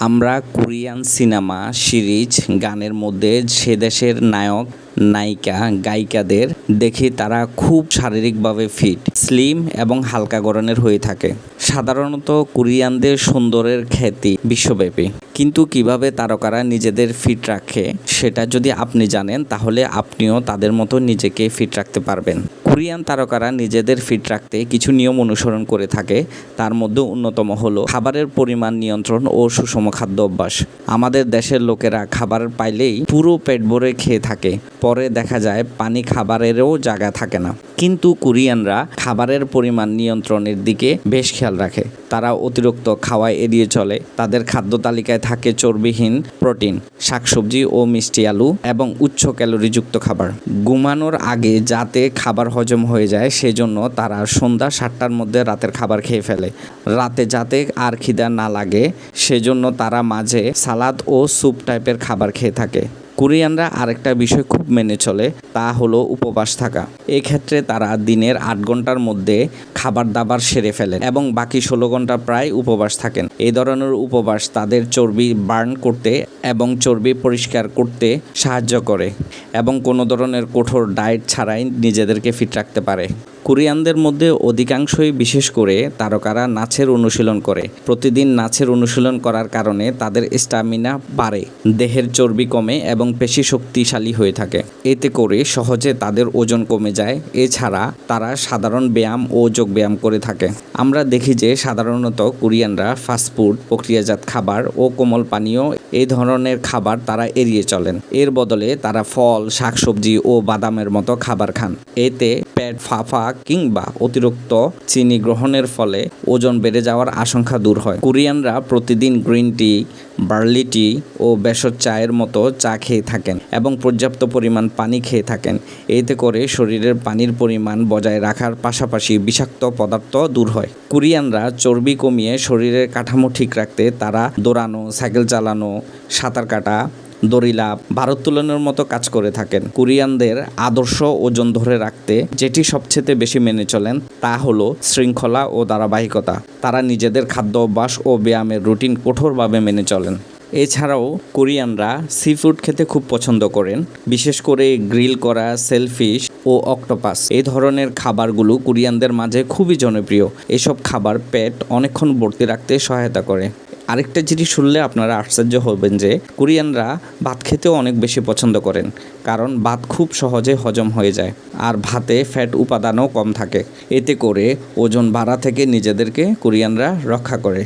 আমরা Korean cinema, series, গানের মধ্যে সে দেশের নায়ক, নায়িকা, গায়িকাদের দেখি তারা খুব শারীরিকভাবে ফিট, স্লিম এবং হালকা গড়নের হয়ে থাকে। সাধারণত কোরিয়ানদের সুন্দরের খ্যাতি বিশ্বব্যাপী, কিন্তু কিভাবে তারকারা নিজেদের ফিট রাখে সেটা যদি আপনি জানেন তাহলে আপনিও তাদের মতো নিজেকে ফিট রাখতে পারবেন। কোরিয়ান তারকারা নিজেদের ফিট রাখতে কিছু নিয়ম অনুসরণ করে থাকে, তার মধ্যে অন্যতম হলো খাবারের পরিমাণ নিয়ন্ত্রণ ও সুষম খাদ্য অভ্যাস। আমাদের দেশের লোকেরা খাবার পাইলেই পুরো পেট ভরে খেয়ে থাকে, পরে দেখা যায় পানি খাবারেরও জায়গা থাকে না। কিন্তু কোরিয়ানরা খাবারের পরিমাণ নিয়ন্ত্রণের দিকে বেশ খেয়াল রাখে। তারা অতিরিক্ত খাওয়া এড়িয়ে চলে। তাদের খাদ্য তালিকায় থাকে চর্বিহীন প্রোটিন, শাকসবজি ও মিষ্টি আলু এবং উচ্চ ক্যালোরিযুক্ত খাবার। ঘুমানোর আগে যাতে খাবার হজম হয়ে যায় সেজন্য তারা সন্ধ্যা 7টার মধ্যে রাতের খাবার খেয়ে ফেলে। রাতে যাতে আর খিদা না লাগে সেজন্য তারা মাঝে সালাদ ও স্যুপ টাইপের খাবার খেয়ে থাকে। কোরিয়ানরা আরেকটা বিষয় খুব মেনে চলে, তা হলো উপবাস থাকা। এক্ষেত্রে তারা দিনের 8 ঘন্টার মধ্যে খাবার দাবার সেরে ফেলেন এবং বাকি 16 ঘন্টা প্রায় উপবাস থাকেন। এই ধরনের উপবাস তাদের চর্বি বার্ন করতে এবং চর্বি পরিষ্কার করতে সাহায্য করে এবং কোনো ধরনের কঠোর ডায়েট ছাড়াই নিজেদেরকে ফিট রাখতে পারে। কোরিয়ানদের মধ্যে অধিকাংশই, বিশেষ করে তারকারা, নাচের অনুশীলন করে। প্রতিদিন নাচের অনুশীলন করার কারণে তাদের স্ট্যামিনা বাড়ে, দেহের চর্বি কমে এবং পেশি শক্তিশালী হয়ে থাকে। এতে করে সহজে তাদের ওজন কমে যায়। এছাড়া তারা সাধারণ ব্যায়াম ও যোগ ব্যায়াম করে থাকে। আমরা দেখি যে সাধারণত কোরিয়ানরা ফাস্টফুড, প্রক্রিয়াজাত খাবার ও কোমল পানীয় এই ধরনের খাবার তারা এড়িয়ে চলেন। এর বদলে তারা ফল, শাকসবজি ও বাদামের মতো খাবার খান। এতে পেট ফাঁপা কিংবা অতিরিক্ত চিনি গ্রহণের ফলে ওজন বেড়ে যাওয়ার আশঙ্কা দূর হয়। কোরিয়ানরা প্রতিদিন গ্রিন টি, বার্লি টি ও ভেষজ চায়ের মতো চা খেয়ে থাকেন এবং পর্যাপ্ত পরিমাণ পানি খেয়ে থাকেন। এতে করে শরীরের পানির পরিমাণ বজায় রাখার পাশাপাশি বিষাক্ত পদার্থ দূর হয়। কোরিয়ানরা চর্বি কমিয়ে শরীরের কাঠামো ঠিক রাখতে তারা দৌড়ানো, সাইকেল চালানো, সাঁতার কাটা, দড়ি লাফ, ভারোত্তোলনের মতো কাজ করে থাকেন। কোরিয়ানদের আদর্শ ওজন ধরে রাখতে যেটি সবচেয়ে বেশি মেনে চলেন তা হলো শৃঙ্খলা ও ধারাবাহিকতা। তারা নিজেদের খাদ্য অভ্যাস ও ব্যায়ামের রুটিন কঠোরভাবে মেনে চলেন। এছাড়াও কোরিয়ানরা সি ফুড খেতে খুব পছন্দ করেন, বিশেষ করে গ্রিল করা সেলফিশ ও অক্টোপাস। এই ধরনের খাবারগুলো কোরিয়ানদের মাঝে খুবই জনপ্রিয়। এসব খাবার পেট অনেকক্ষণ ভর্তি রাখতে সহায়তা করে। আরেকটা জিনিস শুনলে আপনারা আশ্চর্য হবেন যে কোরিয়ানরা ভাত খেতেও অনেক বেশি পছন্দ করেন, কারণ ভাত খুব সহজে হজম হয়ে যায় আর ভাতে ফ্যাট উপাদানও কম থাকে। এতে করে ওজন বাড়া থেকে নিজেদেরকে কোরিয়ানরা রক্ষা করে।